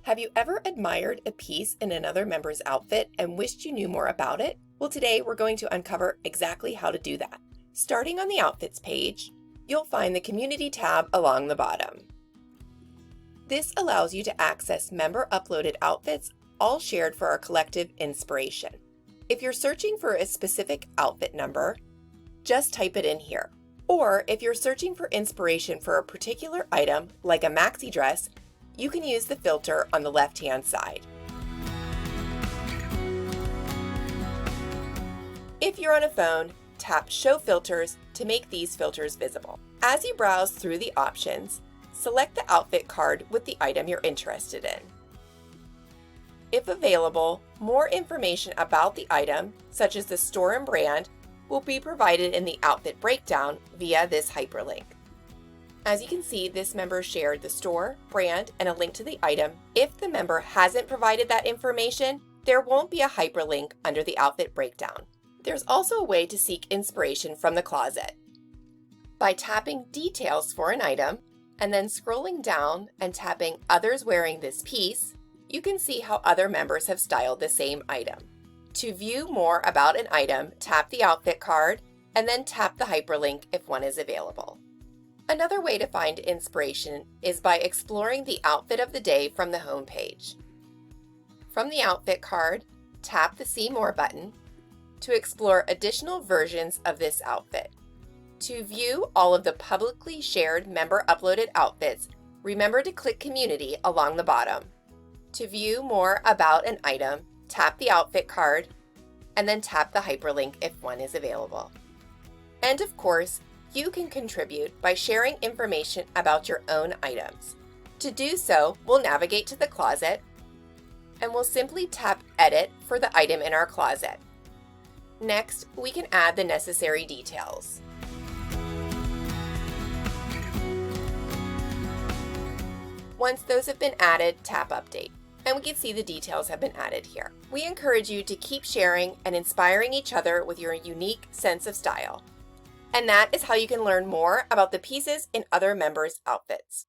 Have you ever admired a piece in another member's outfit and wished you knew more about it? Well, today we're going to uncover exactly how to do that. Starting on the Outfits page, you'll find the Community tab along the bottom. This allows you to access member-uploaded outfits, all shared for our collective inspiration. If you're searching for a specific outfit number, just type it in here. Or if you're searching for inspiration for a particular item, like a maxi dress, you can use the filter on the left-hand side. If you're on a phone, tap Show Filters to make these filters visible. As you browse through the options, select the outfit card with the item you're interested in. If available, more information about the item, such as the store and brand, will be provided in the outfit breakdown via this hyperlink. As you can see, this member shared the store, brand, and a link to the item. If the member hasn't provided that information, there won't be a hyperlink under the outfit breakdown. There's also a way to seek inspiration from the closet. By tapping Details for an item, and then scrolling down and tapping Others Wearing This Piece, you can see how other members have styled the same item. To view more about an item, tap the outfit card, and then tap the hyperlink if one is available. Another way to find inspiration is by exploring the outfit of the day from the home page. From the outfit card, tap the See More button to explore additional versions of this outfit. To view all of the publicly shared member-uploaded outfits, remember to click Community along the bottom. To view more about an item, tap the outfit card, and then tap the hyperlink if one is available. And of course, you can contribute by sharing information about your own items. To do so, we'll navigate to the closet, and we'll simply tap Edit for the item in our closet. Next, we can add the necessary details. Once those have been added, tap Update, and we can see the details have been added here. We encourage you to keep sharing and inspiring each other with your unique sense of style. And that is how you can learn more about the pieces in other members' outfits.